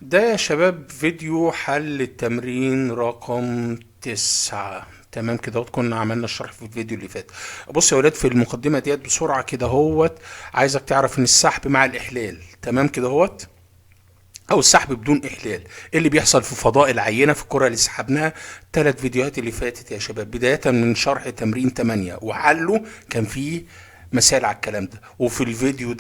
ده يا شباب فيديو حل التمرين رقم 9. تمام كده كنا عملنا الشرح في الفيديو اللي فات. بص يا ولاد، في المقدمة ديت بسرعة كده عايزك تعرف ان السحب مع الاحلال تمام كده او السحب بدون احلال، إيه اللي بيحصل في فضاء العينة في الكرة اللي سحبناها. 3 فيديوهات اللي فاتت يا شباب، بداية من شرح تمرين 8 وحله، كان فيه مسائل على الكلام ده، وفي الفيديو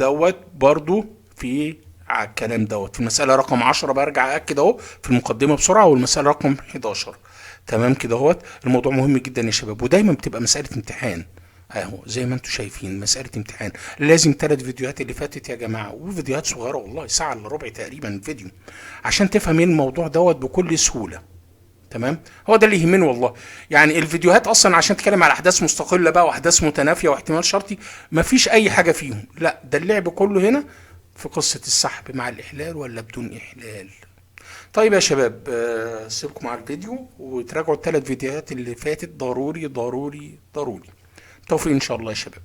برضو في على الكلام في المسألة رقم 10 برجع أكد في المقدمة بسرعة، والمسألة رقم 11. تمام كده الموضوع مهم جدا يا شباب، ودايما بتبقى مسألة امتحان اهو زي ما انتم شايفين، مسألة امتحان. لازم 3 فيديوهات اللي فاتت يا جماعة، وفيديوهات صغيرة والله ساعة الا ربع تقريبا الفيديو، عشان تفهم ايه الموضوع بكل سهولة. تمام، هو ده اللي يهمني والله. يعني الفيديوهات اصلا عشان تتكلم على احداث مستقله بقى واحداث متنافيه واحتمال شرطي، مفيش اي حاجه فيهم، لا ده اللعب كله هنا في قصه السحب مع الاحلال ولا بدون احلال. طيب يا شباب، سيبكم على الفيديو وتراجعوا ال3 فيديوهات اللي فاتت، ضروري ضروري ضروري. توفيق ان شاء الله يا شباب.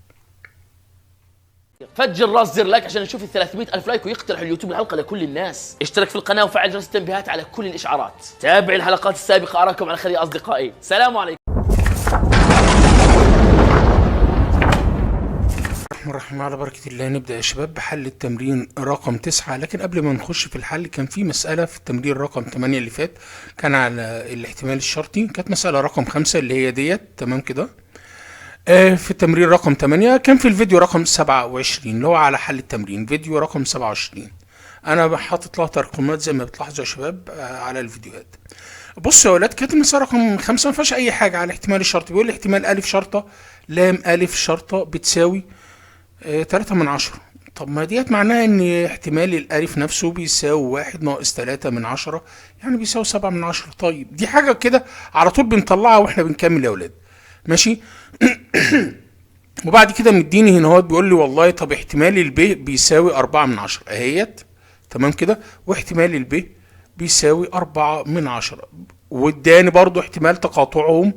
فجر راس زر لايك عشان نشوف ال 300 ألف لايك ويقترح اليوتيوب الحلقة لكل الناس. اشترك في القناة وفعل جرس التنبيهات على كل الإشعارات. تابع الحلقات السابقة، أراكم على خير يا أصدقائي. سلام عليكم. الرحمن الرحيم، على بركة الله. نبدأ يا شباب بحل التمرين رقم 9، لكن قبل ما نخش في الحل كان في مسألة في التمرين رقم 8 اللي فات، كان على الاحتمال الشرطي، كانت مسألة رقم 5 اللي هي ديت. تمام كده. في التمرين رقم 8 كان في الفيديو رقم 27 اللي هو على حل التمرين، فيديو رقم 27. انا حاطط لها ترقيمات زي ما بتلاحظوا يا شباب على الفيديوهات. بصوا يا ولاد، كانت المسألة رقم 5 ما فيهاش اي حاجة على الاحتمال الشرطي. بيقول لي احتمال الف شرطة لام الف شرطة بتساوي 3/10. طب ما ديت معناها ان احتمال الالف نفسه بيساوي 1 ناقص 3/10، يعني بيساوي 7/10. طيب دي حاجة كده على طول بنطلعها واحنا بنكمل يا ولاد، ماشي. وبعد كده مديني هنا بيقول لي والله طب احتمال الب بيساوي 4/10 اهيت. تمام كده، واحتمال الب بيساوي 4/10، واداني برضو احتمال تقاطعهم،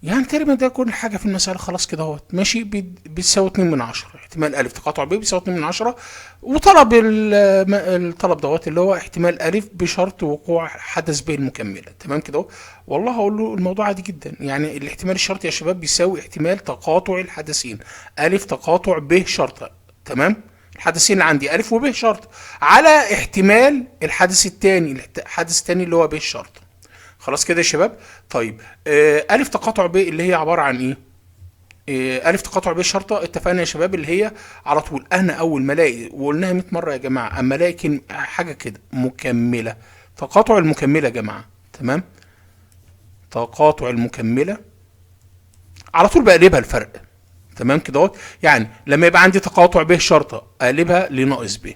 يعني تقريبا ده كل حاجه في المساله. خلاص كده ماشي، بيساوي 2/10. احتمال الف تقاطع ب بيساوي 2/10، وطلب الطلب اللي هو احتمال الف بشرط وقوع حدث ب المكمله. تمام كده والله هقول له الموضوع عادي جدا. يعني الاحتمال الشرطي يا شباب بيساوي احتمال تقاطع الحدثين، الف تقاطع ب شرط. تمام، الحدثين اللي عندي الف وب شرط على احتمال الحدث الثاني، اللي هو ب شرط. خلاص كده يا شباب. طيب الف تقاطع ب اللي هي عباره عن ايه؟ الف تقاطع ب شرطه، اتفقنا يا شباب اللي هي على طول انا اول ما الاقي، وقلناها 100 مره يا جماعه، اما الاقي حاجه كده مكمله، تقاطع المكمله يا جماعه. تمام، تقاطع المكمله على طول بقلبها الفرق. تمام كده يعني لما يبقى عندي تقاطع ب شرطه اقلبها لناقص ب.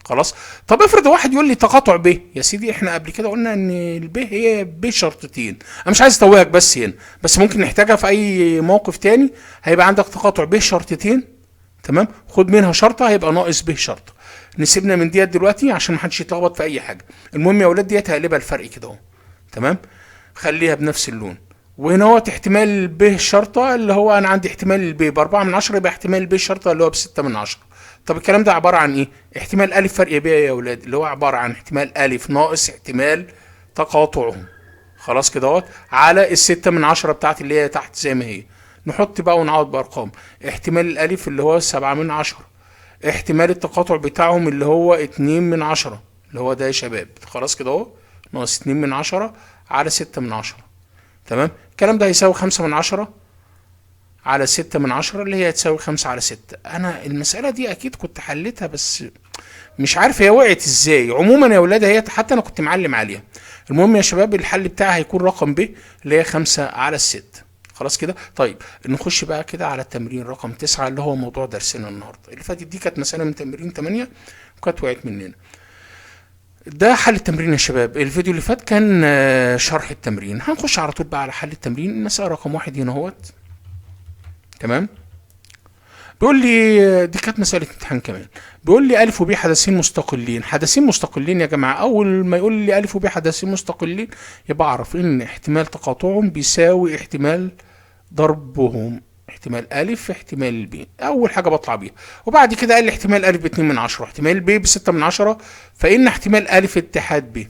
خلاص. طب افرض واحد يقول لي تقاطع ب، يا سيدي احنا قبل كده قلنا ان الب هي ب شرطتين، انا مش عايز اتوهك بس هنا، بس ممكن نحتاجها في اي موقف تاني. هيبقى عندك تقاطع ب شرطتين، تمام، خد منها شرطه هيبقى ناقص ب شرطه. نسيبنا من ديت دلوقتي عشان ما حدش يتلخبط في اي حاجه. المهم يا اولاد ديت هقلبها الفرق كده تمام، خليها بنفس اللون. وهنا احتمال ب شرطه اللي هو انا عندي احتمال الب ب4/10، يبقى احتمال ب شرطه اللي هو ب6/10. طب الكلام ده عباره عن ايه؟ احتمال الف فرق ب يا اولاد اللي هو عباره عن احتمال الف ناقص احتمال تقاطعهم. خلاص كده على ال6/10 بتاعت اللي هي تحت زي ما هي. نحط بقى ونعوض بارقام. احتمال الالف اللي هو 7/10، احتمال التقاطع بتاعهم اللي هو 2/10 اللي هو ده يا شباب. خلاص كده ناقص 2/10 على 6/10. تمام، الكلام ده هيساوي 5/10 على 6/10 اللي هي تساوي 5/6. انا المسألة دي اكيد كنت حلتها، بس مش عارف هي وقعت ازاي. عموما يا ولاد هي حتى انا كنت معلم عليها. المهم يا شباب الحل بتاعها هيكون رقم ب اللي هي 5/6. خلاص كده. طيب نخش بقى كده على التمرين رقم 9 اللي هو موضوع درسنا النهارده. اللي فاتت دي كانت مسألة من تمرين 8 وكانت وقعت مننا. ده حل التمرين يا شباب. الفيديو اللي فات كان شرح التمرين. هنخش على طول بقى على حل التمرين. المسألة رقم 1 هنا تمام. بيقول لي دي كانت مسألة امتحان كمان. بيقول لي ألف وب حدثين مستقلين. حدثين مستقلين يا جماعة، أول ما يقول لي ألف وب حدثين مستقلين يبقى أعرف إن احتمال تقاطعهم بيساوي احتمال ضربهم. احتمال أ في احتمال ب، أول حاجة بطلع بيها. وبعد كده قال لي احتمال أ ب2/10 واحتمال ب ب6/10، فإن احتمال أ اتحاد ب.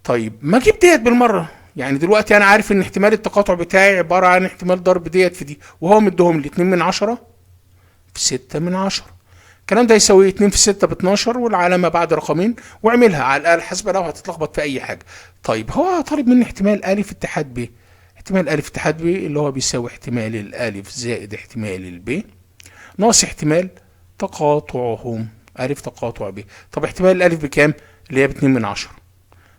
طيب ما أجيب ديت بالمرة. يعني دلوقتي أنا عارف إن احتمال التقاطع بتاعي عبارة عن احتمال ضرب ديت في دي، وهو مديهم لي 2/10 في 6/10. الكلام ده يساوي 2 في 6 ب12، والعلامة بعد رقمين، واعملها على الآلة الحاسبة لو هتتلخبط في أي حاجة. طيب هو طالب مني احتمال أ اتحاد ب. احتمال أ اتحاد ب اللي هو بيساوي احتمال الألف زائد احتمال الب ناقص احتمال تقاطعهم أ تقاطع ب. طب احتمال الألف بكام؟ اللي هي ب2/10،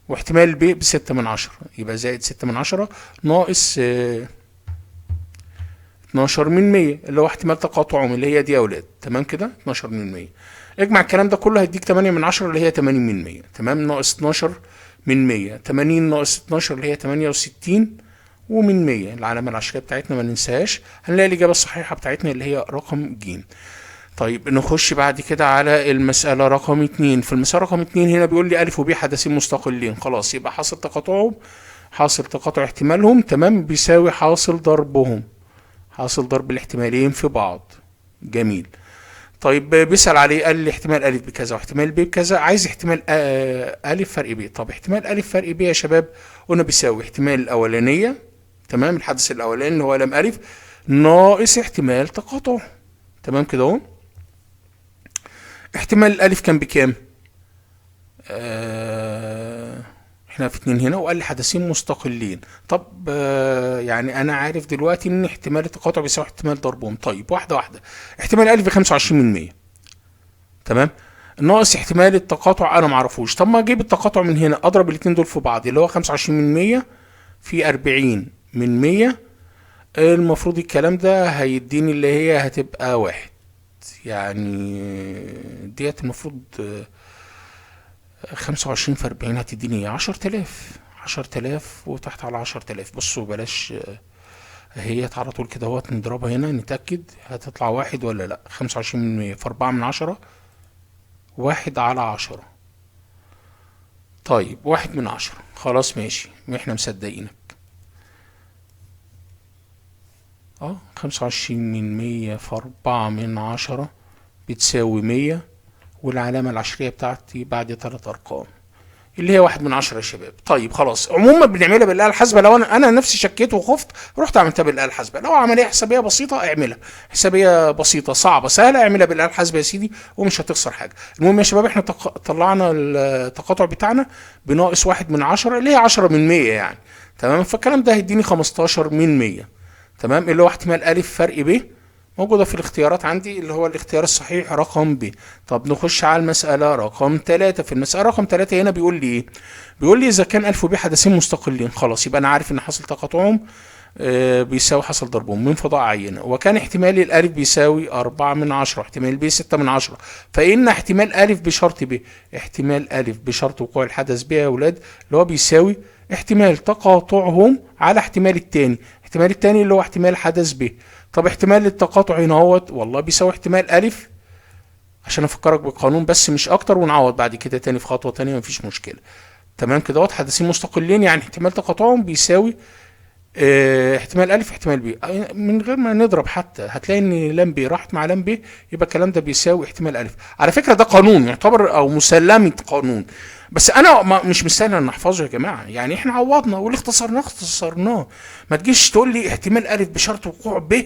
واحتمال الب ب6/10، يبقى زائد 6/10 ناقص 12/100 اللي هو احتمال تقاطعهم اللي هي دي يا اولاد. تمام كده 12/100. اجمع الكلام ده كله هيديك 8/10 اللي هي 80/100. تمام، ناقص 12/100. 80 ناقص 12 اللي هي 68 ومن 100. العلامة العشرية بتاعتنا ما ننساهاش. هنلاقي الإجابة الصحيحة بتاعتنا اللي هي رقم ج. طيب نخش بعد كده على المسألة رقم 2. في المسألة رقم 2 هنا بيقول لي أ وب حدثين مستقلين. خلاص يبقى حاصل تقاطعهم، حاصل تقاطع احتمالهم تمام بيساوي حاصل ضربهم، حاصل ضرب الاحتمالين في بعض. جميل. طيب بيسأل عليه، قال لي احتمال أ بكذا واحتمال ب بكذا، عايز احتمال أ فرق ب. طب احتمال أ فرق ب يا شباب قلنا بيساوي احتمال الأولانية، تمام، الحدث الأولاني اللي هو لام أ ناقص احتمال تقاطعه. تمام كده اهو. احتمال الألف كان بكام؟ احنا في 2 هنا، وقال لي حدثين مستقلين. طب يعني انا عارف دلوقتي ان احتمال التقاطع بيساوي احتمال ضربهم. طيب واحده واحده. احتمال الألف ب25%، تمام، ناقص احتمال التقاطع انا معرفوش. طب ما اجيب التقاطع من هنا، اضرب الاثنين دول في بعض اللي هو 25% في 40%. المفروض الكلام ده هيديني اللي هي هتبقى 1. يعني ديت المفروض 25 في 40 هتديني 10,000. 10,000 وتحت على 10,000. بصوا بلاش هي على طول كده اهوت، نضربها هنا نتأكد هتطلع 1 ولا لا. 25% في 4/10 1/10. طيب 1/10. خلاص ماشي، احنا مصدقينك. 25% في 4/10 بتساوي 100، والعلامة العشرية بتاعتي بعد 3 أرقام اللي هي 1/10 يا شباب. طيب خلاص، عموما بنعملها بالآلة الحاسبة. لو أنا نفسي شكيت وخفت رحت عملتها بالآلة الحاسبة. لو عملية حسابية بسيطة اعملها، حسابية بسيطة صعبة سهلة اعملها بالآلة الحاسبة يا سيدي ومش هتخسر حاجة. المهم يا شباب احنا طلعنا التقاطع بتاعنا بناقص 1/10 اللي هي 10% يعني. تمام، فالكلام ده هيديني 15%. تمام، اللي هو احتمال أ فرق ب موجودة في الاختيارات عندي اللي هو الاختيار الصحيح رقم ب. طب نخش على المسألة رقم 3. في المسألة رقم 3 هنا بيقول لي ايه؟ بيقول لي إذا كان أ وب حدثين مستقلين. خلاص يبقى أنا عارف إن حاصل تقاطعهم بيساوي حاصل ضربهم من فضاء عينة، وكان احتمال الألف بيساوي 4/10 احتمال ب 6/10، فإن احتمال أ بشرط ب، احتمال أ بشرط وقوع الحدث ب يا أولاد اللي هو بيساوي احتمال تقاطعهم على احتمال التاني. احتمال التاني اللي هو احتمال حدث ب. طب احتمال التقاطع هنا اهوت والله بيساوي احتمال أ، عشان افكرك بالقانون بس مش اكتر، ونعوض بعد كده تاني في خطوه تانيه مفيش مشكله. تمام كده اهوت، حدثين مستقلين يعني احتمال تقاطعهم بيساوي احتمال أ احتمال ب. من غير ما نضرب حتى هتلاقي ان لام ب راحت مع لام ب، يبقى الكلام ده بيساوي احتمال أ. على فكره ده قانون يعتبر او مسلمه قانون، بس انا مش مستاهل ان احفظه يا جماعه. يعني احنا عوضنا واللي اختصرناه. ما تجيش تقول لي احتمال أ بشرط وقوع ب.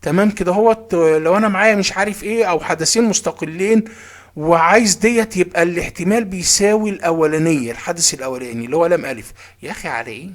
تمام كده اهوت، لو انا معايا مش عارف ايه او حدثين مستقلين وعايز ديت يبقى الاحتمال بيساوي الاولانيه الحدث الاولاني اللي هو لام أ. يا اخي على ايه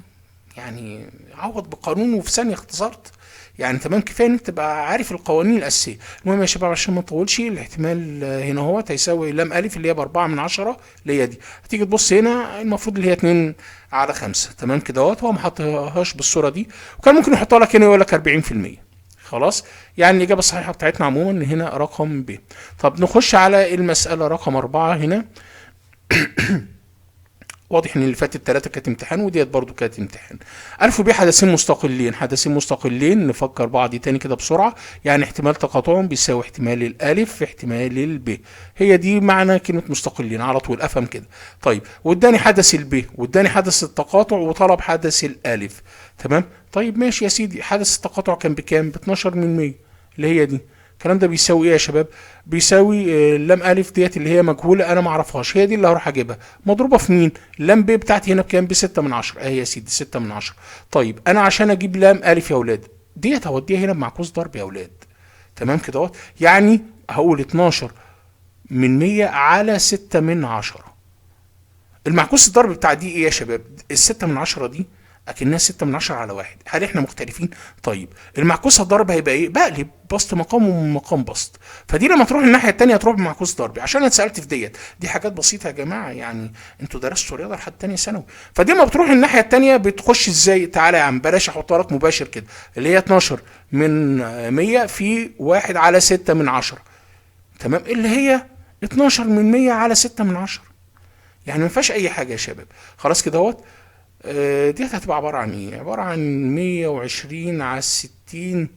يعني؟ عوض بقانون وفي ثانيه اختصرت يعني. تمام، كفايه ان انت تبقى عارف القوانين الاساسيه. المهم يا شباب عشان ما نطولش، الاحتمال هنا هو هيساوي لام أ اللي هي ب4/10 اللي هي دي. هتيجي تبص هنا المفروض اللي هي 2/5. تمام كده اهوت، هو ما حطهاش بالصوره دي، وكان ممكن يحطها لك هنا يقول لك 40%. خلاص، يعني الإجابة الصحيحة بتاعتنا عموما هنا رقم ب. طب نخش على المسألة رقم 4 هنا. واضح ان اللي فاتت 3 كانت امتحان وديت برضو كانت امتحان. الف وب حدثين مستقلين، حدثين مستقلين نفكر بعض تاني كده بسرعه. يعني احتمال تقاطعهم بيساوي احتمال الالف في احتمال الب، هي دي معنى كلمه مستقلين على طول، افهم كده. طيب واداني حدث الب واداني حدث التقاطع وطلب حدث الالف، تمام. طيب ماشي يا سيدي، حدث التقاطع كان بكام؟ ب 12 من 100 اللي هي دي. الكلام ده بيساوي ايه يا شباب؟ بيساوي اللام الف ديت اللي هي مجهوله انا ما اعرفهاش، هي دي اللي هروح اجيبها، مضروبه في مين؟ لام ب بتاعتي هنا بكام؟ ب 6 من 10 اهي يا سيدي 6 من 10. طيب انا عشان اجيب لام الف يا اولاد ديت هوديها هنا بمعكوس ضرب يا اولاد، تمام كده اهوت. يعني هقول 12 من 100 على 6 من 10. المعكوس الضرب بتاع دي ايه يا شباب؟ ال6 من 10 دي اكنها 6 من 10 على 1. هل احنا مختلفين؟ طيب المعكوس الضرب هيبقى ايه؟ بقلب بسط مقام ومن مقام بسط، فدي لما تروح الناحيه الثانيه تروح بمعكوس ضربي. عشان انا اتسالت في دي حاجات بسيطه يا جماعه، يعني انتوا درستوا رياضه لحد ثانيه ثانوي. فدي لما بتروح الناحيه الثانيه بتخش ازاي؟ تعالى يا عم بلاش احطها لك مباشر كده، اللي هي 12 من 100 في 1 على 6 من 10، تمام، اللي هي 12 من 100 على 6 من 10. يعني ما فيهاش اي حاجه يا شباب. خلاص كده اهوت. ديت هتبقى عباره عن ايه؟ عباره عن 120 على 60.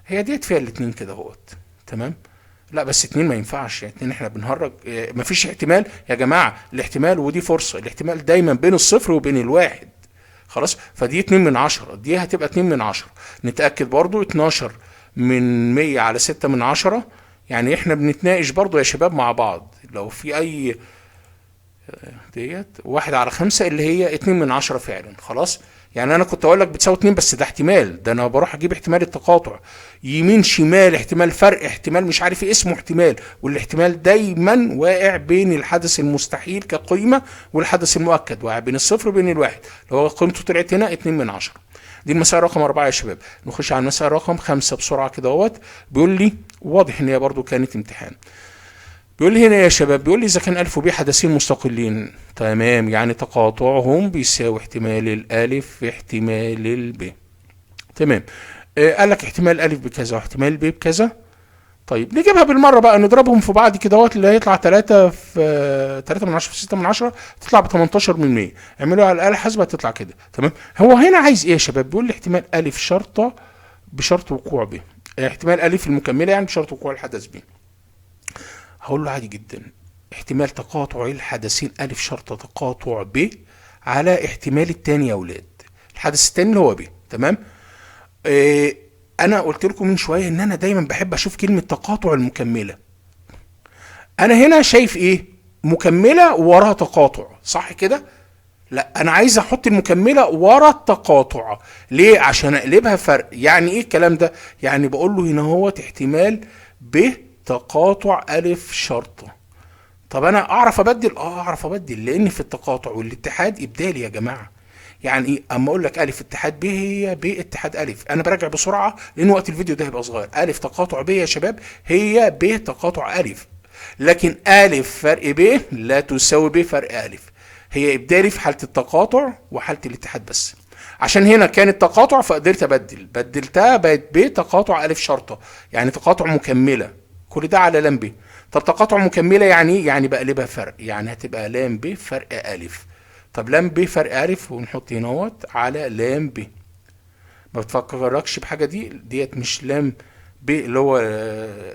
هي ديت فيها الاثنين كده اهوت، تمام. لا بس 2 ما ينفعش، يعني 2 احنا بنهرج. ما فيش احتمال يا جماعه، الاحتمال ودي فرصه، الاحتمال دايما بين الصفر وبين الواحد. خلاص، فدي 2 من 10، دي هتبقى 2 من 10. نتاكد برضو 12 من 100 على 6 من 10. يعني احنا بنتناقش برضو يا شباب مع بعض، لو في اي ديت 1 على 5 اللي هي 2 من 10 فعلا. خلاص، يعني انا كنت اقول لك بتساوي 2 بس ده احتمال، ده انا بروح اجيب احتمال التقاطع يمين شمال، احتمال فرق، احتمال مش عارف ايه اسمه احتمال، والاحتمال دايما واقع بين الحدث المستحيل كقيمه والحدث المؤكد، واقع بين الصفر وبين الواحد. لو هو قيمته طلعت هنا 2 من 10. دي المسألة رقم 4 يا شباب. نخش على المسألة رقم 5 بسرعة كده اهوت. بيقول لي واضح ان هي برضو كانت امتحان. بيقول لي هنا يا شباب، بيقول لي اذا كان الف وب حدثين مستقلين، تمام، يعني تقاطعهم بيساوي احتمال الالف في احتمال الب، تمام. قال لك احتمال الالف بكذا واحتمال الب بكذا. طيب نجيبها بالمره بقى، نضربهم في بعض كده اهوت، اللي هيطلع 3 في 3 من 10 في 6 من 10 تطلع ب 18 من 100. اعملوا على الاله الحاسبه تطلع كده، تمام. هو هنا عايز ايه يا شباب؟ بيقول لي احتمال الف شرطه بشرط وقوع ب، احتمال الف المكمله يعني بشرط وقوع الحدث ب. هقول له عادي جدا، احتمال تقاطع الحدثين الف شرطه تقاطع ب على احتمال الثاني يا اولاد، الحدث الثاني اللي هو ب، تمام. انا قلت لكم من شويه ان انا دايما بحب اشوف كلمه تقاطع المكمله. انا هنا شايف ايه؟ مكمله وراها تقاطع، صح كده؟ لا انا عايز احط المكمله ورا التقاطع. ليه؟ عشان اقلبها فرق. يعني ايه الكلام ده؟ يعني بقول له هنا هو احتمال ب تقاطع الف شرطه. طب انا اعرف ابدل؟ اعرف ابدل، لان في التقاطع والاتحاد ابدالي يا جماعه. يعني ايه؟ اما اقول لك الف اتحاد ب هي ب اتحاد الف، انا براجع بسرعه لان وقت الفيديو ده هيبقى صغير. الف تقاطع ب يا شباب هي ب تقاطع الف، لكن الف فرق ب لا تساوي ب فرق الف. هي ابدالي في حاله التقاطع وحاله الاتحاد بس. عشان هنا كانت تقاطع فقدرت ابدل، بدلتها بقت ب تقاطع الف شرطه، يعني تقاطع مكمله، كل ده على لام ب. طب تقاطع مكمله يعني ايه؟ يعني بقلبها فرق، يعني هتبقى لام ب فرق الف. طب لام ب فرق الف ونحط هنا اهوت على لام ب. ما بتفكركش بحاجه ديت مش لام ب اللي هو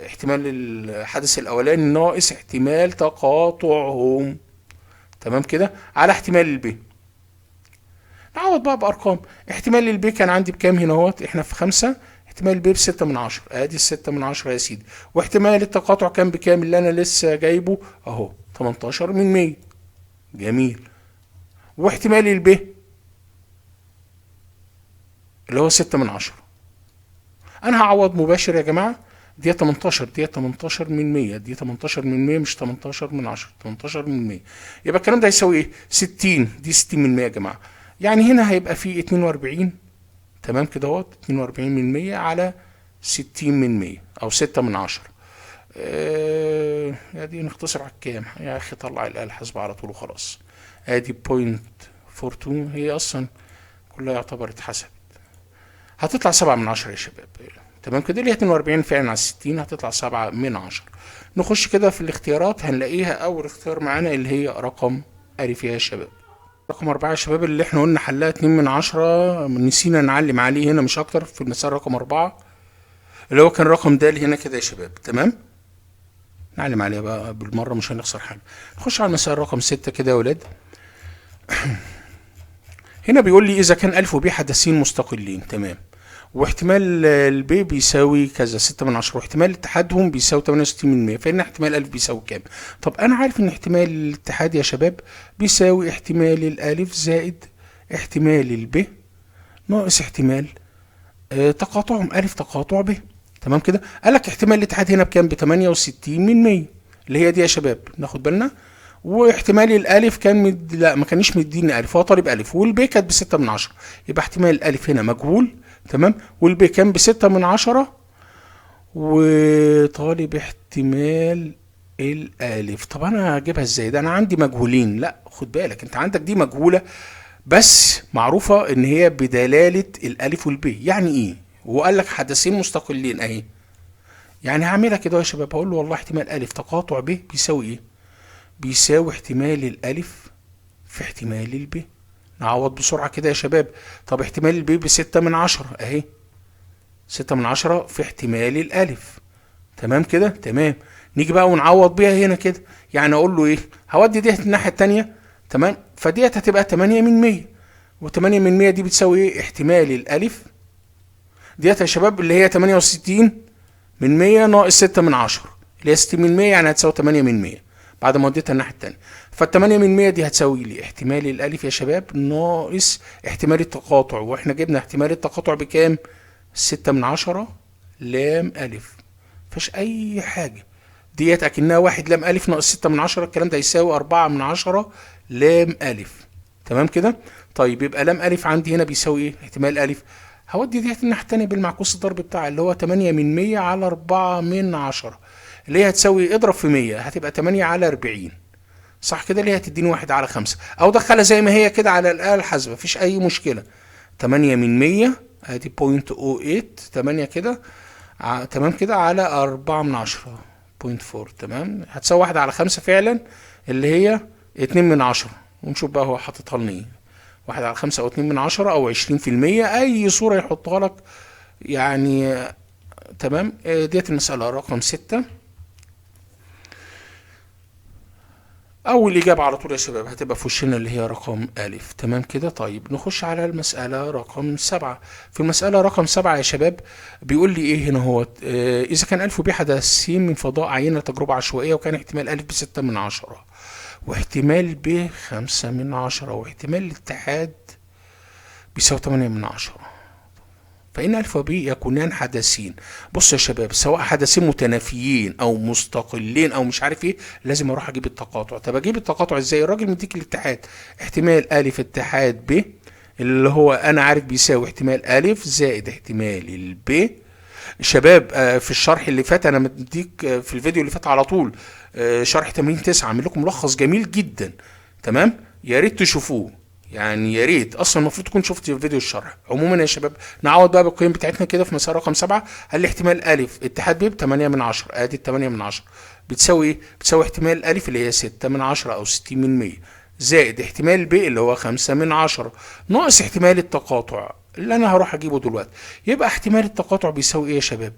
احتمال الحدث الاولاني ناقص احتمال تقاطعهم، تمام كده، على احتمال الب. نعوض بقى بارقام. احتمال الب كان عندي بكام هنا اهوت؟ احنا في 5، احتمال الب ب6 من 10، ادي ال6 من 10 يا سيدي. واحتمال التقاطع كان بكام اللي انا لسه جايبه اهو؟ 18 من 100. جميل. واحتمال الب اللي هو 6 من 10. انا هعوض مباشر يا جماعه، دي 18 دي 18 من 100 دي 18 من 100 مش 18 من 10، 18 من 100. يبقى الكلام ده هيساوي ايه؟ 60. دي 60 من 100 يا جماعه. يعني هنا هيبقى فيه 42، تمام كده اهوت، 42 من 100 على 60 من 100 او 6 من 10. دي نختصر على الكام يا اخي؟ طلع الاله الحاسبه على طول وخلاص. ادي 0.42 هي اصلا كلها يعتبر اتحسبت، هتطلع 7 من 10 يا شباب، تمام كده. اللي هي 42 فعلا على 60 هتطلع 7 من 10. نخش كده في الاختيارات هنلاقيها اول اختيار معانا اللي هي رقم الف يا شباب. رقم 4 يا شباب اللي احنا قلنا حلها 2 من 10، نسينا نعلم عليه هنا مش اكتر في المسألة رقم 4 اللي هو كان رقم د هنا كده يا شباب. تمام، نعلم عليها بقى بالمرة مش هنخسر حاجة. نخش على المسألة رقم 6 كده يا ولاد. هنا بيقول لي إذا كان ألف وب حدثين مستقلين، تمام، واحتمال الب بيساوي كذا 6 من 10، واحتمال اتحادهم بيساوي 68%، فإن احتمال ألف بيساوي كام؟ طب أنا عارف إن احتمال الاتحاد يا شباب بيساوي احتمال الألف زائد احتمال الب ناقص احتمال تقاطعهم ألف تقاطع ب. تمام كده. قال لك احتمال الاتحاد هنا بكام؟ ب 68% اللي هي دي يا شباب، ناخد بالنا. واحتمال الالف كان لا ما كانش مديني الف، هو طالب الف، والب كانت ب 6 من 10، يبقى احتمال الالف هنا مجهول. تمام، والب كان ب 6 من 10، وطالب احتمال الالف. طب انا هجيبها ازاي؟ ده انا عندي مجهولين. لا خد بالك، انت عندك دي مجهوله بس معروفه ان هي بدلاله الالف والب. يعني ايه؟ وقال لك حدثين مستقلين اهي، يعني هعملها كده يا شباب. هقول له والله احتمال الف تقاطع ب بيساوي ايه؟ بيساوي احتمال الالف في احتمال الب. نعوض بسرعه كده يا شباب. طب احتمال الب ب 6 من 10 اهي، 6 من 10 في احتمال الالف. تمام كده، تمام. نيجي بقى ونعوض بيها هنا كده، يعني اقول له ايه؟ هودي ديت الناحيه الثانيه. تمام، فديت هتبقى 8 من 100، و8 من 100 دي بتساوي ايه؟ احتمال الالف ديت يا شباب اللي هي 68 من 100 ناقص 6 من 10 اللي هي 60 من 100، يعني هتساوي 8 من 100 بعد ما وديتها الناحيه الثانيه. فال8 من 100 دي هتساوي لي احتمال الالف يا شباب ناقص احتمال التقاطع، واحنا جبنا احتمال التقاطع بكام؟ 6 من 10 لام الف. مفيش اي حاجه، ديت اكنها 1 لام الف ناقص 6 من 10، الكلام ده يساوي 4 من 10 لام الف. تمام كده. طيب يبقى لام الف عندي هنا بيساوي ايه؟ احتمال الف هودي ديت الناحيه الثانيه بالمعكوس الضرب بتاعها اللي هو 8 من 100 على 4 من 10 اللي هي هتساوي اضرب في 100 هتبقى 8 على 40 صح كده، اللي هي هتديني 1 على 5، او دخلها زي ما هي كده على الآلة الحاسبة مفيش اي مشكلة. 8 من 100 ادي 0.08 8 كده تمام كده على 4 من 10 0.4. تمام، هتساوي 1 على 5 فعلا اللي هي 2 من 10، ونشوف بقى هو حاططها لنا ايه، 1 على 5 او 2 من 10 او 20%، اي صورة يحطها لك يعني. تمام، ديت المسألة رقم 6. اول اجابه على طول يا شباب هتبقى في وشنا اللي هي رقم الف. تمام كده. طيب نخش على المساله رقم 7. في المساله رقم 7 يا شباب بيقول لي ايه هنا؟ هو اذا كان الف وب حدثين من فضاء عينه تجربه عشوائيه، وكان احتمال الف ب 6 من 10 واحتمال ب 5 من 10، واحتمال الاتحاد بيساوي 8 من 10، فإن ألف وب يكونان حدثين. بص يا شباب، سواء حدثين متنافيين أو مستقلين أو مش عارف إيه، لازم أروح أجيب التقاطع. طب أجيب التقاطع إزاي؟ الراجل مديك الاتحاد، احتمال ألف اتحاد ب اللي هو أنا عارف بيساوي احتمال ألف زائد احتمال الب. شباب في الشرح اللي فات أنا مديك في الفيديو اللي فات على طول شرح تمرين 9، عامل لكم ملخص جميل جدا. تمام، يا ريت تشوفوه، يعني يا ريت اصلا المفروض تكون شفت فيديو الشرح. عموما يا شباب نعوض بقى بالقيم بتاعتنا كده في مسألة رقم 7. هل احتمال الف اتحاد ب 8 من 10 ادي 8 من 10 بتساوي ايه؟ بتساوي احتمال الالف اللي هي 6 من 10 او 60 من 100 زائد احتمال ب اللي هو 5 من 10 ناقص احتمال التقاطع اللي انا هروح اجيبه دلوقتي. يبقى احتمال التقاطع بيساوي ايه يا شباب؟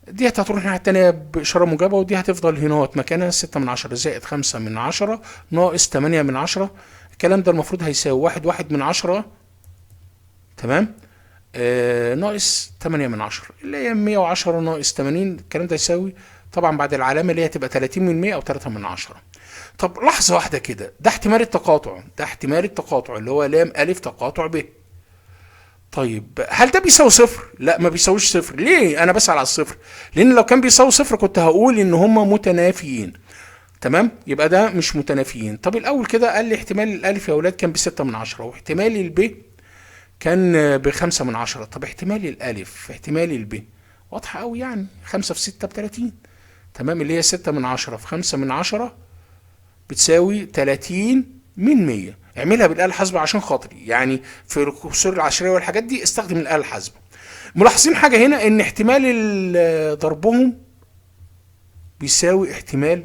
دي هتروح الناحيه الثانيه باشاره موجبه، ودي هتفضل هنا مكانها 6 من 10 زائد 5 من 10 ناقص 8 من 10. الكلام ده المفروض هيساوي 1 من 10 تمام ناقص 8 من 10 اللي هي 110 ناقص 80. الكلام ده يساوي طبعا بعد العلامه اللي هي تبقى 30 من 100 او 3 من 10. طب لحظه واحده كده، ده احتمال التقاطع، ده احتمال التقاطع اللي هو لام الف تقاطع ب. طيب هل ده بيساوي صفر؟ لا ما بيساويش صفر. ليه انا بسأل على الصفر؟ لان لو كان بيساوي صفر كنت هقول ان هما متنافيين. تمام، يبقى ده مش متنافيين. طب الاول كده قال لي احتمال الالف يا اولاد كان ب6 من 10 واحتمال الب كان ب5 من 10. طب احتمال الالف احتمال الب واضحه قوي، يعني 5 في 6 ب30. تمام، اللي هي 6 من 10 في 5 من 10 بتساوي 30 من 100. اعملها بالآلة الحاسبة عشان خاطري، يعني في الكسور العشرية والحاجات دي استخدم الآلة الحاسبة. ملاحظين حاجة هنا ان احتمال ضربهم بيساوي احتمال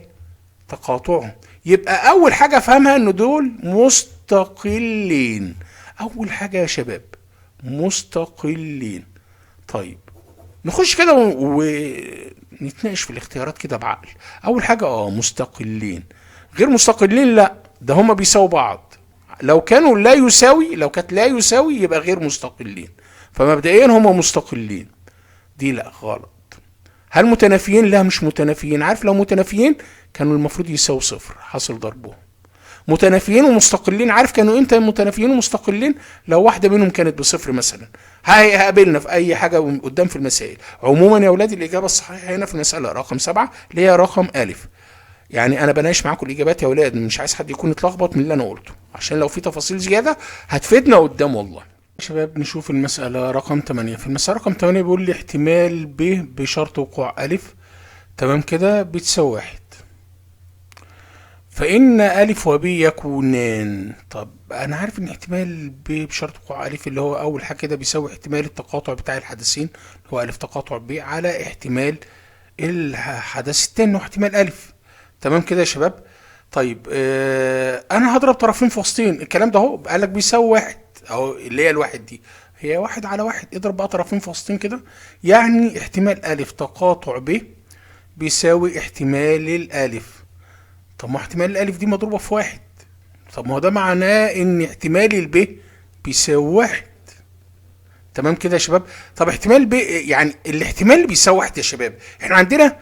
تقاطعهم، يبقى اول حاجة افهمها ان دول مستقلين. اول حاجة يا شباب مستقلين. طيب نخش كده ونتناقش في الاختيارات كده بعقل. اول حاجة مستقلين. غير مستقلين لا، ده هما بيساووا بعض. لو كانوا لا يساوي، لو كانت لا يساوي يبقى غير مستقلين. فمبدئيا هما مستقلين، دي لا غلط. هل متنافيين؟ لا مش متنافيين. عارف لو متنافيين كانوا المفروض يساووا صفر حاصل ضربهم. متنافيين ومستقلين، عارف كانوا امتى متنافيين ومستقلين؟ لو واحده منهم كانت بصفر مثلا. هيقابلنا في اي حاجه قدام في المسائل. عموما يا اولاد الاجابه الصحيحه هنا في المساله رقم 7 اللي هي رقم الف. يعني انا بناقش معاكم الاجابات يا اولاد، مش عايز حد يكون اتلخبط من اللي انا قلته، عشان لو في تفاصيل زياده هتفيدنا قدام والله. شباب نشوف المساله رقم 8. في المساله رقم 8 بيقول لي احتمال ب بشرط وقوع الف تمام كده بتساوي 1. فإن ألف وب يكونان. طب أنا عارف إن احتمال ب بشرط وقوع ألف اللي هو أول حاجة كده بيساوي احتمال التقاطع بتاع الحدثين اللي هو ألف تقاطع ب على احتمال الحدث التاني واحتمال ألف. تمام كده يا شباب؟ طيب أنا هضرب طرفين في وسطين. الكلام ده أهو قال لك بيساوي 1 أهو اللي هي الواحد دي هي 1 على 1. اضرب بقى طرفين في وسطين كده، يعني احتمال ألف تقاطع ب بيساوي احتمال الألف. طب ما احتمال الالف دي مضروبه في 1. طب ما هو ده معناه ان احتمال الب بيساوي 1. تمام كده يا شباب؟ طب احتمال الب يعني الاحتمال اللي بيساوي 1 يا شباب، احنا عندنا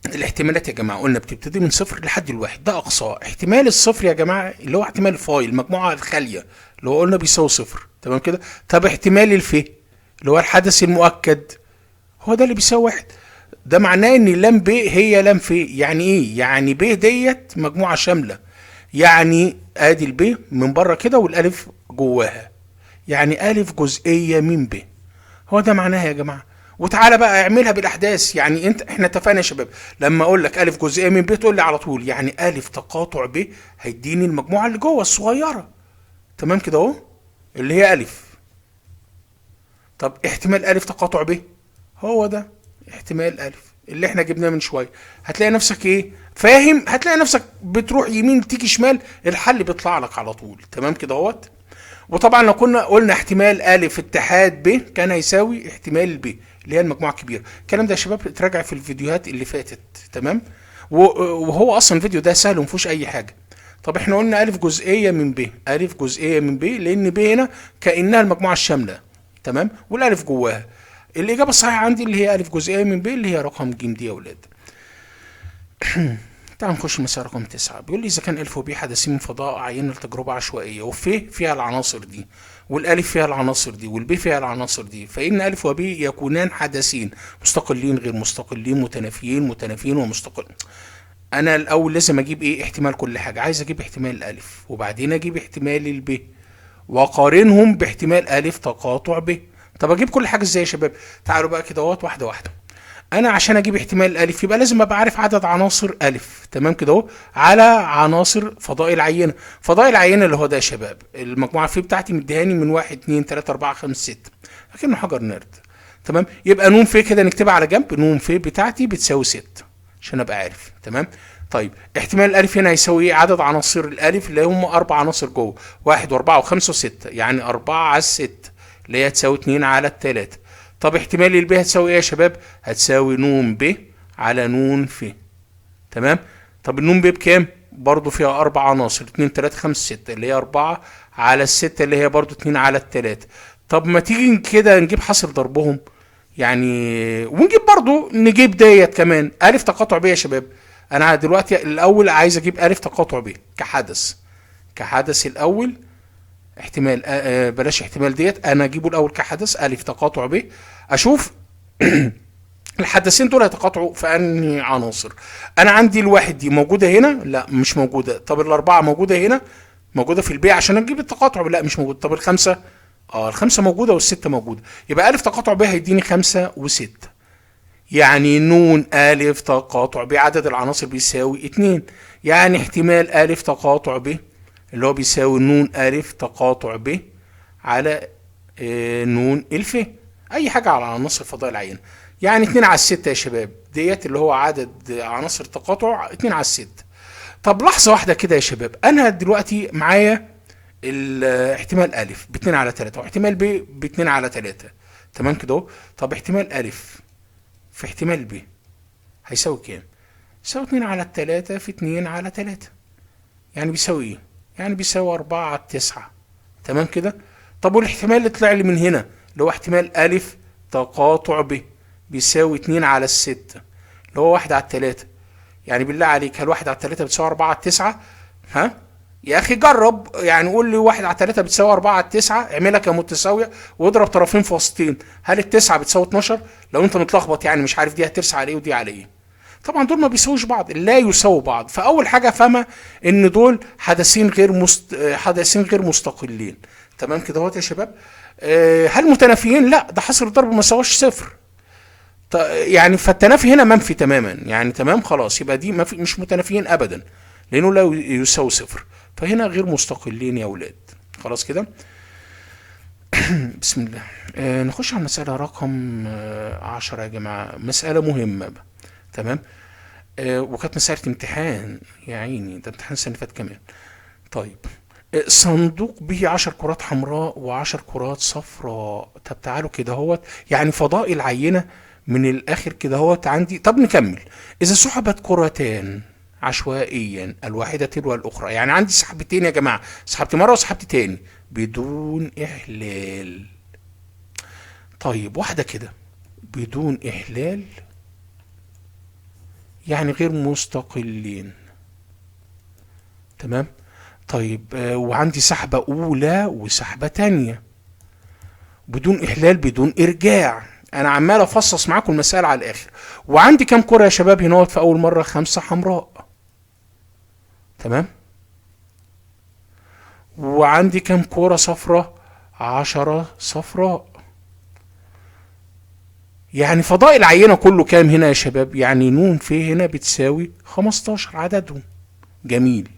الاحتمالات يا جماعه قلنا بتبتدي من صفر لحد الواحد، ده اقصاه. احتمال الصفر يا جماعه اللي هو احتمال فاي المجموعه الخاليه اللي هو قلنا بيساوي صفر. تمام كده؟ طب احتمال الف اللي هو الحدث المؤكد هو ده اللي بيساوي 1. ده معناه ان لام ب هي لام ف. يعني ايه؟ يعني ب ديت مجموعه شامله، يعني ادي الب من بره كده والالف جواها، يعني الف جزئيه من ب. هو ده معناها يا جماعه. وتعالى بقى اعملها بالاحداث. يعني احنا اتفقنا يا شباب لما اقول لك الف جزئيه من ب تقول لي على طول يعني الف تقاطع ب هيديني المجموعه اللي جوه الصغيره. تمام كده اهو اللي هي الف. طب احتمال الف تقاطع ب هو ده احتمال الف اللي احنا جبناه من شويه. هتلاقي نفسك ايه فاهم؟ هتلاقي نفسك بتروح يمين تيجي شمال الحل بيطلع لك على طول. تمام كده اهوت. وطبعا لو كنا قلنا احتمال الف اتحاد ب كان هيساوي احتمال ب اللي هي المجموعه الكبيره. الكلام ده يا شباب اتراجع في الفيديوهات اللي فاتت. تمام؟ وهو اصلا الفيديو ده سهل ومفيهوش اي حاجه. طب احنا قلنا الف جزئيه من ب، الف جزئيه من ب لان ب هنا كانها المجموعه الشامله. تمام؟ والالف جواها. الإجابة الصحيحة عندي اللي هي ألف جزئية من ب اللي هي رقم ج دي يا أولاد. تعالوا نخش المسألة رقم 9. بيقول لي إذا كان ألف وب حدثين من فضاء عينة لتجربة عشوائية وف فيها العناصر دي والألف فيها العناصر دي والب فيها العناصر دي، فإن ألف وب يكونان حدثين مستقلين غير مستقلين متنافيين متنافيين ومستقل. أنا الأول لازم أجيب إيه؟ احتمال كل حاجة. عايز أجيب احتمال الألف وبعدين أجيب احتمال الب وأقارنهم باحتمال ألف تقاطع ب. طب اجيب كل حاجه ازاي يا شباب؟ تعالوا بقى كده اهوت واحده واحده. انا عشان اجيب احتمال الالف يبقى لازم ابقى عارف عدد عناصر الف. تمام كده اهو على عناصر فضاء العينه. فضاء العينه اللي هو ده يا شباب المجموعه فيه بتاعتي مديهاني من 1 2 3 4 5 6 لكنه حجر نرد. تمام؟ يبقى نون ف كده نكتبها على جنب. نون ف بتاعتي بتساوي 6 عشان ابقى عارف. تمام؟ طيب احتمال الالف هنا هيساوي ايه؟ عدد عناصر الالف اللي هم 4 عناصر جوه 1 و4 و5 و6 يعني 4 على 6 اللي هي هتساوي 2 على 3. طب احتمال الب هتساوي ايه يا شباب؟ هتساوي نون ب على نون ف. تمام؟ طب النون ب بكام؟ برضو فيها 4 عناصر 2 3 5 6 اللي هي 4 على 6 اللي هي برضو 2 على 3. طب ما تيجي كده نجيب حاصل ضربهم يعني، ونجيب برضو نجيب ديت كمان الف تقاطع ب يا شباب. انا دلوقتي الاول عايز اجيب الف تقاطع ب كحدث الاول. احتمال بلاش احتمال ديت، انا اجيبه الاول كحدث الف تقاطع ب. اشوف الحدثين دول هيتقاطعوا في انهي عناصر. انا عندي الواحد دي موجوده هنا؟ لا مش موجوده. طب الاربعه موجوده هنا؟ موجوده في البي عشان اجيب التقاطع؟ لا مش موجوده. طب الخمسه؟ الخمسه موجوده والسته موجوده. يبقى الف تقاطع ب هيديني 5 و6. يعني نون الف تقاطع ب عدد العناصر بيساوي 2. يعني احتمال الف تقاطع ب اللي هو بيساوي نون الف تقاطع ب على نون الف. اي حاجه على عناصر فضاء العينه. يعني 2 على 6 يا شباب ديت اللي هو عدد عناصر التقاطع 2 على 6. طب لحظة واحدة كده يا شباب، انا دلوقتي معايا الاحتمال الف ب2 على 3 واحتمال ب ب2 على 3. تمام كده اهو. طب احتمال الف في احتمال ب هيساوي كام؟ يساوي 2 على 3 في 2 على 3. يعني بيساوي ايه؟ يعني بيساوي 4 على 9. تمام كده. طب والاحتمال اللي طلع لي من هنا اللي هو احتمال الف تقاطع ب بيساوي 2 على 6 اللي هو 1 على 3. يعني بالله عليك، هل 1 على 3 بتساوي 4 على 9؟ ها يا اخي جرب، يعني قول لي 1 على 3 بتساوي 4 على 9، اعملها كمتساويه واضرب طرفين في وسطين. هل التسعه بتساوي 12؟ لو انت متلخبط يعني مش عارف دي هترسى على ايه ودي على ايه. طبعا دول ما بيساويش بعض، لا يساووا بعض. فاول حاجه فهمها ان دول حدثين غير مستقلين. تمام كده اهوت يا شباب. هل متنافيين؟ لا، ده حاصل الضرب ما يساويش صفر. يعني فالتنافي هنا منفي تماما، يعني تمام خلاص، يبقى دي ما في مش متنافيين ابدا لانه لا يساوي صفر. فهنا غير مستقلين يا اولاد. خلاص كده. بسم الله. نخش على المسألة رقم 10 يا جماعة. مسألة مهمة بقى. تمام. وكانت مسألة امتحان يا عيني، ده امتحان السنة اللي فاتت كمان. طيب. صندوق به 10 كرات حمراء و10 كرات صفراء. طب تعالوا كده اهوت، يعني فضاء العينة من الاخر كده اهوت عندي. طب نكمل. اذا سحبت كرتان عشوائيا الواحدة تلو الاخرى، يعني عندي سحبتين يا جماعة، سحبت مرة وسحبت تاني بدون احلال. طيب واحدة كده بدون احلال يعني غير مستقلين. تمام. طيب وعندي سحبة اولى وسحبة تانية بدون احلال بدون ارجاع. انا عمال افصص معاكم المسائل على الاخر. وعندي كام كرة يا شباب هنا في اول مرة؟ 5 حمراء. تمام. وعندي كام كرة صفراء؟ 10 صفراء. يعني فضاء العينة كله كام هنا يا شباب؟ يعني نون في هنا بتساوي 15 عددهم. جميل.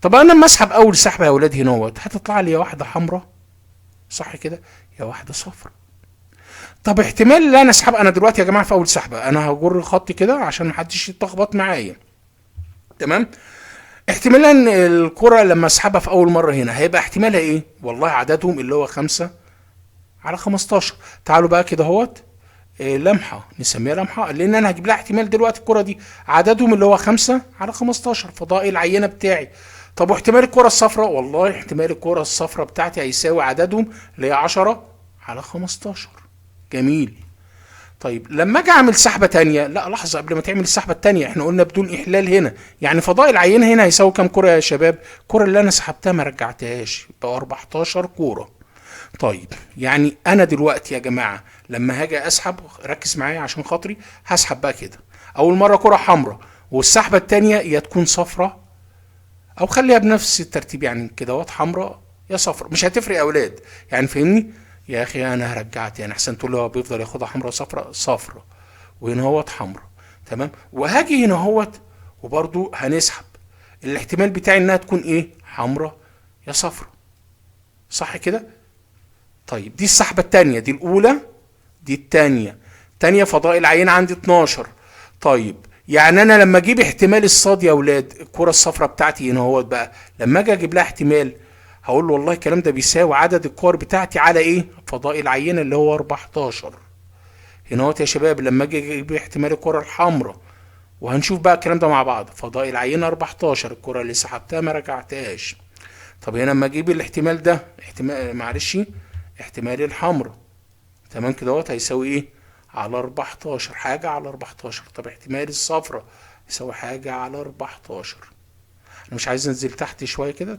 طب انا لما اسحب اول سحبة يا اولاد هنا هتطلع لي يا واحدة حمراء صح كده يا واحدة صفراء. طب احتمال اللي انا اسحب، انا دلوقتي يا جماعة في اول سحبة انا هجر خطي كده عشان محدش يتلخبط معايا. تمام. احتمالا الكرة لما اسحبها في اول مرة هنا هيبقى احتمالها ايه؟ والله عددهم اللي هو 5 على 15. تعالوا بقى كده اهوت لمحة، نسميها لمحة لان انا هجيب لها احتمال دلوقتي. الكرة دي عددهم اللي هو 5 على 15 فضاء العينة بتاعي. طب واحتمال الكرة الصفراء؟ والله احتمال الكرة الصفراء بتاعتي هيساوي عددهم اللي هي 10 على 15. جميل. طيب لما اجي اعمل سحبة تانية، لا لحظة قبل ما تعمل السحبة التانية احنا قلنا بدون احلال هنا، يعني فضاء العينة هنا هيساوي كام كرة يا شباب؟ الكرة اللي انا سحبتها ما رجعتهاش يبقى 14 كرة. طيب يعني انا دلوقتي يا جماعة لما هاجي اسحب، ركز معايا عشان خاطري، هسحب بقى كده اول مرة كرة حمراء والسحبة التانية يا تكون صفراء او خليها بنفس الترتيب، يعني كده وات حمراء يا صفراء، مش هتفرق يا اولاد يعني فهمني يا اخي. انا هرجعت يعني احسن تقول له بيفضل ياخدها حمراء صفراء صفراء وهنا هوت حمراء. تمام. وهاجي هنا هوت وبرضو هنسحب الاحتمال بتاعي انها تكون ايه؟ حمراء يا صفراء صح كده. طيب دي السحبة التانية، دي الاولى دي التانية. تانية فضاء العين عندي 12. طيب يعني انا لما اجيب احتمال الصاد يا اولاد الكرة الصفراء بتاعتي هنا اهوت بقى، لما اجي اجيب لها احتمال هقول له والله الكلام ده بيساوي عدد الكور بتاعتي على ايه؟ فضاء العينة اللي هو 14. هنا اهوت يا شباب لما اجي اجيب احتمال الكرة الحمراء، وهنشوف بقى الكلام ده مع بعض، فضاء العينة 14 الكرة اللي سحبتها ما رجعتهاش. طب هنا لما اجيب الاحتمال ده، احتمال معلش احتمال الحمراء، تمام كده اهوت هيساوي ايه؟ على 14 حاجة على 14. طب احتمال الصفراء يساوي حاجة على 14. انا مش عايز انزل تحت شوية كده،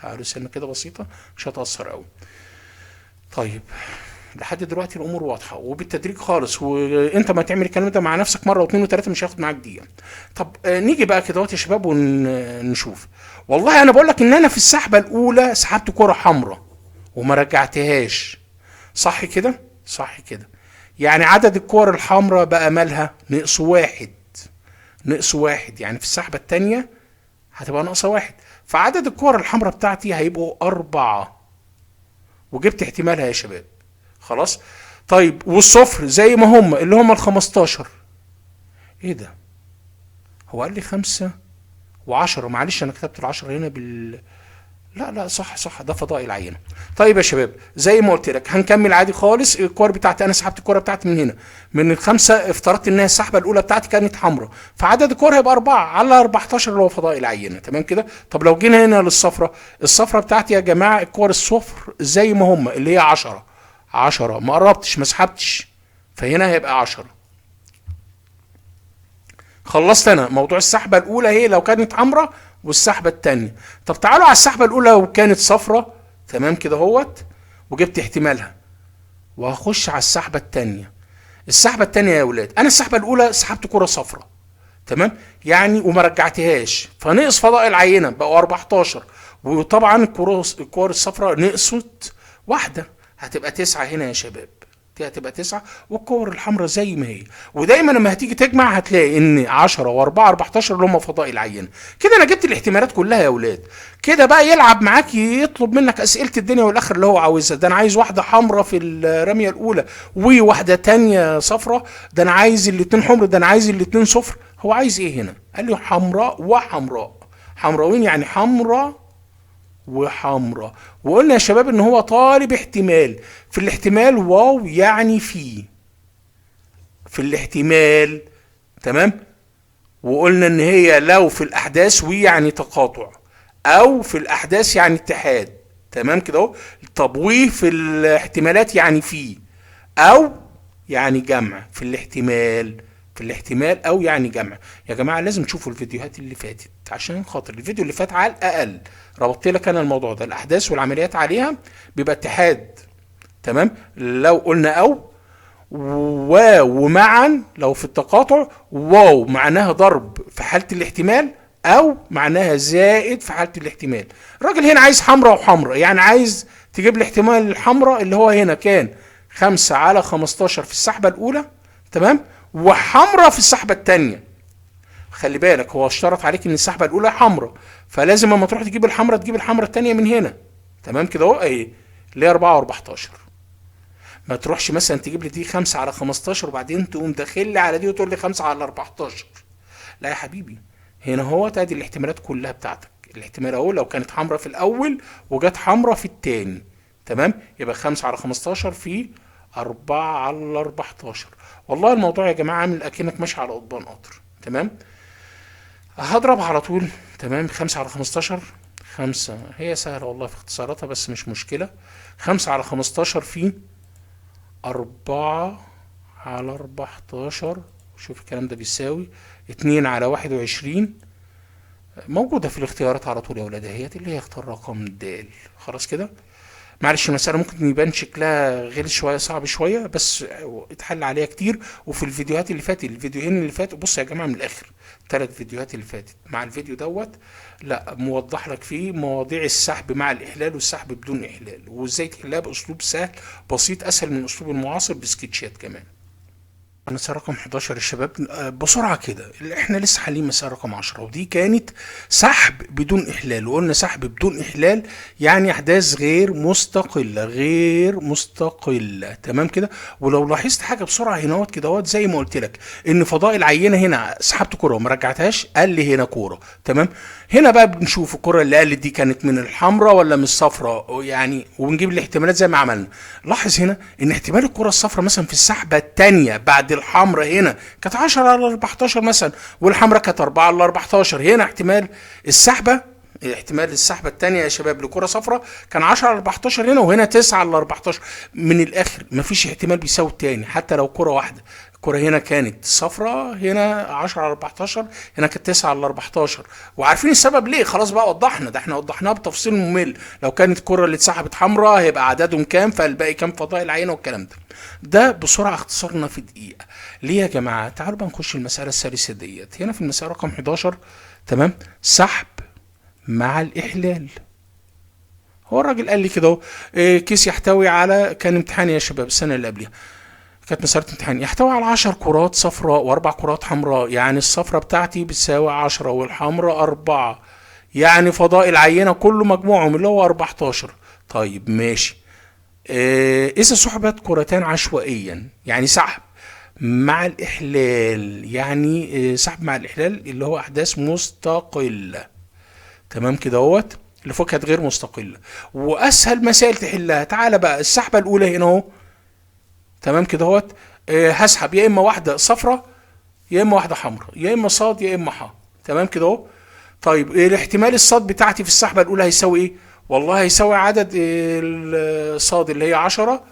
تعالوا سنة كده بسيطة مش هتأثر قوي. طيب لحد دلوقتي الامور واضحة وبالتدريج خالص، وانت ما تعمل الكلام ده مع نفسك مرة واثنين وثلاثة مش هياخد معاك دقيقة. طب نيجي بقى كده يا شباب ونشوف. والله انا بقول لك ان انا في السحبة الاولى سحبت كرة حمراء وما رجعتهاش صح كده؟ صح كده. يعني عدد الكور الحمراء بقى مالها؟ نقص واحد. نقص واحد يعني في السحبة التانية هتبقى ناقصة واحد، فعدد الكور الحمراء بتاعتي هيبقوا 4 وجبت احتمالها يا شباب. خلاص. طيب والصفر زي ما هم اللي هم ال15. ايه ده؟ هو قال لي 5 و10. معلش انا كتبت ال10 هنا لا صح ده فضاء العينه. طيب يا شباب زي ما قلت لك هنكمل عادي خالص. الكور بتاعتي انا سحبت الكوره بتاعتي من هنا من الخمسه، افترضت انها السحبه الاولى بتاعتي كانت حمراء، فعدد الكور هيبقى 4 على 14 اللي هو فضاء العينه. تمام كده. طب لو جينا هنا للصفرة، الصفرة بتاعتي يا جماعه الكور الصفر زي ما هم اللي هي 10 ما قربتش ما سحبتش، فهنا هيبقى 10. خلصت انا موضوع السحبه الاولى هي لو كانت حمراء والسحبه الثانيه. طب تعالوا على السحبه الاولى لو كانت صفراء. تمام كده اهوت وجبت احتمالها، وهخش على السحبه الثانيه. السحبه الثانيه يا اولاد انا السحبه الاولى سحبت كره صفراء تمام يعني وما رجعتهاش، فنقص فضاء العينه بقوا 14. وطبعا الكور الصفراء نقصت واحده هتبقى 9 هنا يا شباب، دي هتبقى 9 والكور الحمراء زي ما هي. ودايما لما هتيجي تجمع هتلاقي ان 10 و4 14 اللي هم فضاء العينه. كده انا جبت الاحتمالات كلها يا اولاد. كده بقى يلعب معاك يطلب منك اسئله الدنيا والاخر اللي هو عاوزها. ده انا عايز واحده حمراء في الرميه الاولى وواحده تانية صفراء، ده انا عايز الاثنين حمر، ده انا عايز الاثنين صفر. هو عايز ايه هنا؟ قال لي حمراء وحمراء. حمراوين يعني حمراء وحمراء. وقلنا يا شباب ان هو طالب احتمال. في الاحتمال واو يعني في الاحتمال. تمام. وقلنا ان هي لو في الاحداث وي يعني تقاطع، او في الاحداث يعني اتحاد. تمام كده اهو. طب وي في الاحتمالات يعني او يعني جمع. في الاحتمال او يعني جمع. يا جماعه لازم تشوفوا الفيديوهات اللي فاتت عشان خاطر الفيديو اللي فات على الاقل ربطت لك انا الموضوع ده. الاحداث والعمليات عليها بيبقى اتحاد. تمام. لو قلنا او ومعا لو في التقاطع، واو معناها ضرب في حاله الاحتمال او معناها زائد في حاله الاحتمال. الراجل هنا عايز حمراء وحمراء، يعني عايز تجيب لي احتمال الحمراء اللي هو هنا كان 5 على 15 في السحبه الاولى. تمام. وحمراء في السحبه الثانيه. خلي بالك هو اشترط عليك ان السحبه الاولى حمراء، فلازم لما تروح تجيب الحمراء تجيب الحمراء الثانيه من هنا. تمام كده اهو اهي اللي هي 4 و14. ما تروحش مثلا تجيب لي دي 5 على 15 وبعدين تقوم داخل لي على دي وتقول لي 5 على 14. لا يا حبيبي، هنا هو ادي الاحتمالات كلها بتاعتك. الاحتمال اهو لو كانت حمراء في الاول وجت حمراء في الثاني. تمام. يبقى 5 على 15 في 4 على 14. والله الموضوع يا جماعه عامل اكنك ماشي على قضبان قطر. تمام. هضرب على طول. تمام. 5 على 15 5 هي سهله والله في اختصاراتها بس مش مشكله. 5 على 15 في 4 على 14. شوف الكلام ده بيساوي 2 على 21. موجوده في الاختيارات على طول يا ولاد اهيت اللي هي اختار رقم د. خلاص كده. معلش المسألة ممكن يبان شكلها غير شوية صعب شوية بس اتحل عليها كتير. وفي الفيديوهات اللي فاتت الفيديوهين اللي فاتوا بص يا جماعة من الآخر 3 فيديوهات اللي فاتت مع الفيديو دوت لا موضح لك فيه مواضيع السحب مع الإحلال والسحب بدون إحلال وازاي تحلها بأسلوب سهل بسيط أسهل من الأسلوب المعاصر بسكتشات كمان. مسألة رقم 11 يا شباب بسرعة كده. احنا لسه حالين مسألة رقم 10 ودي كانت سحب بدون إحلال. وقلنا سحب بدون إحلال يعني أحداث غير مستقلة. تمام كده. ولو لاحظت حاجة بسرعة هنا كده زي ما قلت لك إن فضاء العينة هنا سحبت كرة وما رجعتهاش قال لي هنا كورة. تمام. هنا بقى بنشوف الكرة اللي قالت دي كانت من الحمراء ولا من الصفراء يعني وبنجيب الاحتمالات زي ما عملنا. لاحظ هنا إن احتمال الكرة الصفراء مثلا في السحبة الثانية بعد الحمراء هنا كانت 10 على 14 مثلا والحمراء كانت 4 على 14. هنا احتمال السحبه الثانيه يا شباب لكره صفراء كان 10 على 14 هنا وهنا 9 على 14. من الاخر مفيش احتمال بيساوي الثاني حتى لو كره واحده. الكره هنا كانت صفراء هنا 10 على 14 هنا كانت 9 على 14. وعارفين السبب ليه خلاص بقى وضحنا ده احنا وضحناها بتفصيل ممل. لو كانت الكره اللي اتسحبت حمراء هيبقى عددهم كام فالباقي كام فضاء العينه والكلام ده بسرعه اختصرنا في دقيقه. ليه يا جماعه؟ تعالوا بقى نخش المساله السادسه ديت. هنا في المساله رقم 11 تمام سحب مع الاحلال. هو الراجل قال لي كده اهو كيس يحتوي على كان امتحان يا شباب السنه اللي قبلها كانت مسألة امتحان يحتوي على 10 كرات صفراء و4 كرات حمراء. يعني الصفراء بتاعتي بتساوي 10 والحمراء 4 يعني فضاء العينة كله مجموعهم اللي هو 14. طيب ماشي. إذا سحبت كرتان عشوائيا يعني سحب مع الإحلال، يعني سحب مع الإحلال اللي هو أحداث مستقلة. تمام كده اهوت، اللي فوق كانت غير مستقلة. وأسهل مسائل تحلها، تعالى بقى السحبة الأولى هنا اهو. تمام كده اهوت، هسحب يا إما واحدة صفرة يا إما واحدة حمراء، يا إما صاد يا إما ح. تمام كده اهو. طيب الاحتمال الصاد بتاعتي في السحبة الأولى هيساوي إيه؟ والله هيساوي عدد الصاد اللي هي 10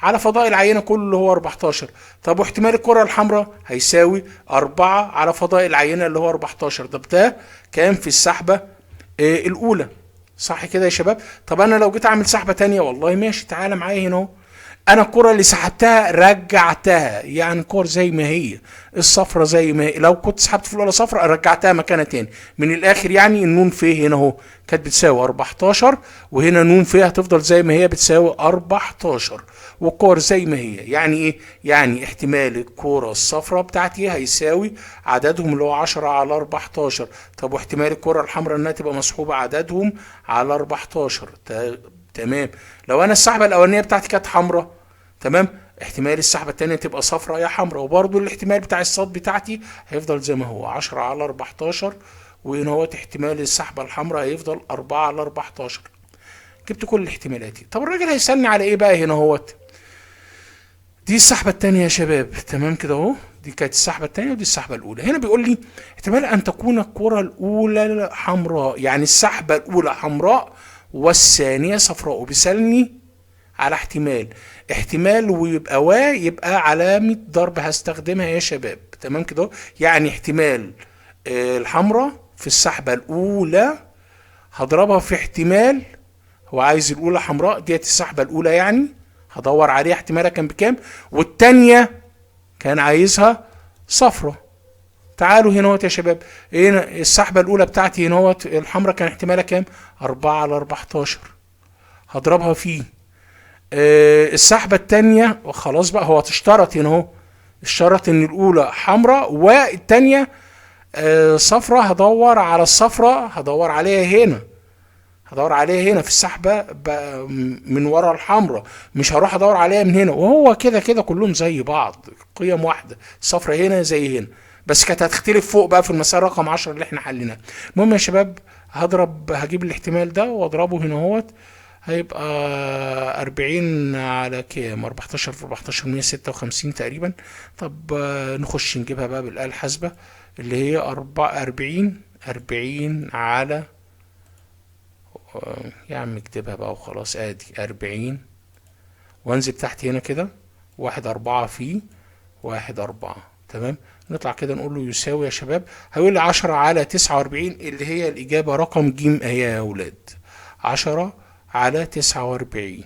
على فضاء العينة كله اللي هو 14. طب واحتمال الكرة الحمراء هيساوي 4 على فضاء العينة اللي هو 14. طب ده كان في السحبة الأولى، صح كده يا شباب؟ طب أنا لو جيت أعمل سحبة تانية، والله ماشي، تعالى معايا هنا اهو. أنا الكرة اللي سحبتها رجعتها، يعني الكرة زي ما هي، الصفرة زي ما هي. لو كنت سحبت في الأولى صفرة رجعتها مكانها تاني. من الآخر يعني النون فيه هنا اهو كانت بتساوي 14، وهنا نون فيه هتفضل زي ما هي بتساوي 14، والكور زي ما هي. يعني ايه؟ يعني احتمال الكرة الصفراء بتاعتي هيساوي عددهم اللي هو 10 على 14. طب واحتمال الكرة الحمراء انها تبقى مسحوبة عددهم على 14. تمام. لو انا السحبة الاولانية بتاعتي كانت حمراء، تمام، احتمال السحبة التانية تبقى صفراء يا حمراء، وبرضو الاحتمال بتاع الصاد بتاعتي هيفضل زي ما هو 10 على 14، وهنا هو احتمال السحبة الحمراء هيفضل 4 على 14. جبت كل الاحتمالات. طب الراجل هيسألني على ايه بقى هنا اهوت؟ دي السحبة التانية يا شباب. تمام كده اهو، دي كانت السحبة التانية ودي السحبة الأولى. هنا بيقول لي احتمال أن تكون الكرة الأولى حمراء، يعني السحبة الأولى حمراء والثانية صفراء، وبيسألني على احتمال ويبقى يبقى علامة ضرب هستخدمها يا شباب. تمام كده اهو، يعني احتمال الحمراء في السحبة الأولى هضربها في احتمال، هو عايز الأولى حمراء ديت السحبة الأولى، يعني هدور عليها احتمالها كان بكام، والتانية كان عايزها صفرة. تعالوا هنا اهوت يا شباب، هنا السحبة الأولى بتاعتي هنا اهوت الحمراء كان احتمالها كام؟ 4 على 14. هضربها فيه السحبة التانية، وخلاص بقى هو اشترط هنا اهو، اشترط ان الأولى حمراء والتانية صفرة. هدور على الصفرة، هدور عليها هنا في السحبة من ورا الحمراء، مش هروح ادور عليها من هنا. وهو كده كده كلهم زي بعض، قيم واحدة، الصفرة هنا زي هنا، بس كانت هتختلف فوق بقى في المسألة رقم 10 اللي احنا حليناها. المهم يا شباب، هجيب الاحتمال ده واضربه هنا اهوت، هيبقى 40 على كام؟ 14 في 14 156 تقريبا. طب نخش نجيبها بقى بالآلة الحاسبة، اللي هي 40 على، يا عم اكتبها بقى وخلاص، ادي 40 وانزل تحت هنا كده 1 4 في 1 4. تمام، نطلع كده نقول له يساوي يا شباب، هيقول لي 10 على 49 اللي هي الإجابة رقم ج اهي يا أولاد، 10 على 49.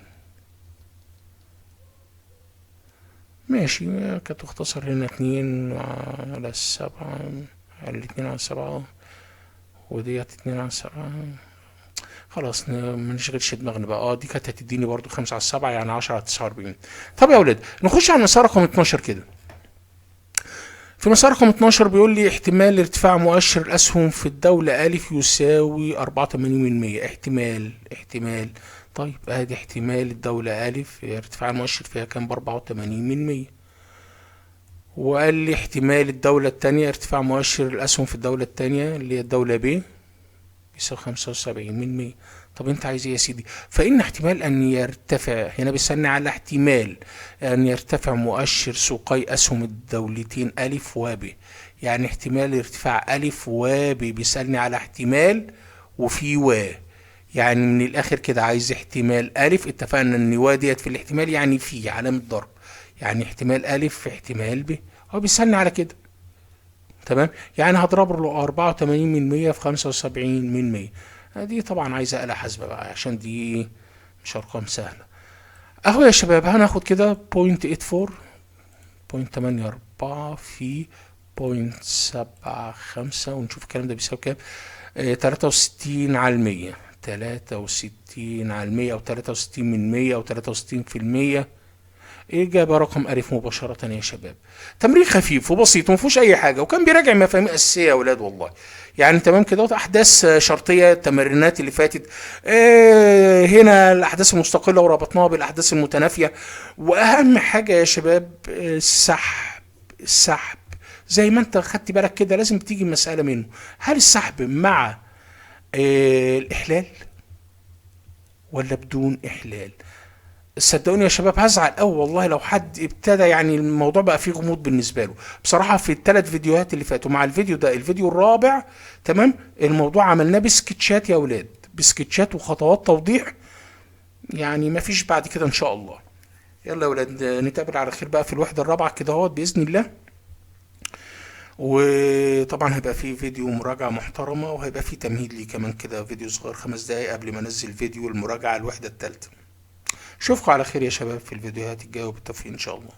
ماشي، كانت تختصر هنا 2 على 7، الاتنين على 7 وديت 2 على 7. خلاص ما نشغلش دماغنا بقى. دي كانت هتديني برضو 5 على 7، يعني 10 على 49. طب يا اولاد نخش على المسار رقم 12 كده. في مسار رقم 12 بيقول لي احتمال ارتفاع مؤشر الاسهم في الدولة أ يساوي 84%. احتمال. طيب ادي احتمال الدولة أ ارتفاع المؤشر فيها كان ب84%، وقال لي احتمال الدولة التانية ارتفاع مؤشر الاسهم في الدولة التانية اللي هي الدولة ب يساوي 75%. طب انت عايز ايه يا سيدي؟ فإن احتمال أن يرتفع، هنا بيسألني على احتمال أن يرتفع مؤشر سوقي أسهم الدولتين أ وب، يعني احتمال ارتفاع أ وب، بيسألني على احتمال وفي و، يعني من الآخر كده عايز احتمال أ، اتفقنا ان و ديت في الاحتمال يعني في علامة ضرب، يعني احتمال أ في احتمال ب، هو بيسألني على كده. تمام، يعني هضرب له 84% في 75%. دي طبعا عايزه آلة حاسبة بقى عشان دي مش ارقام سهله. اهو يا شباب هناخد كده 0.84 0.84 في 0.75 ونشوف الكلام ده بيساوي كام. 63 على 100، 63 على 100 او 63 من 100 او 63%. إجابة رقم ألف مباشرة يا شباب. تمرين خفيف وبسيط وما فيهوش أي حاجة، وكان بيراجع مفاهيم أساسية يا أولاد والله. يعني تمام كده، أحداث شرطية التمرينات اللي فاتت، هنا الأحداث المستقلة وربطناها بالأحداث المتنافية. وأهم حاجة يا شباب السحب زي ما أنت خدت بالك كده لازم تيجي مسألة منه. هل السحب مع الإحلال ولا بدون إحلال؟ صدقوني يا شباب هزعل قوي والله لو حد ابتدى يعني الموضوع بقى فيه غموض بالنسبه له. بصراحه في الثلاث فيديوهات اللي فاتوا مع الفيديو ده الفيديو الرابع تمام، الموضوع عملناه بسكتشات يا اولاد، بسكتشات وخطوات توضيح، يعني ما فيش بعد كده ان شاء الله. يلا يا اولاد نتقابل على خير بقى في الوحده الرابعه كده اهوت باذن الله. وطبعا هيبقى فيه فيديو مراجعه محترمه، وهيبقى فيه تمهيد لي كمان كده فيديو صغير 5 دقايق قبل ما انزل فيديو المراجعه الوحده الثالثه. اشوفكم على خير يا شباب في الفيديوهات الجايه، وبالتوفيق ان شاء الله.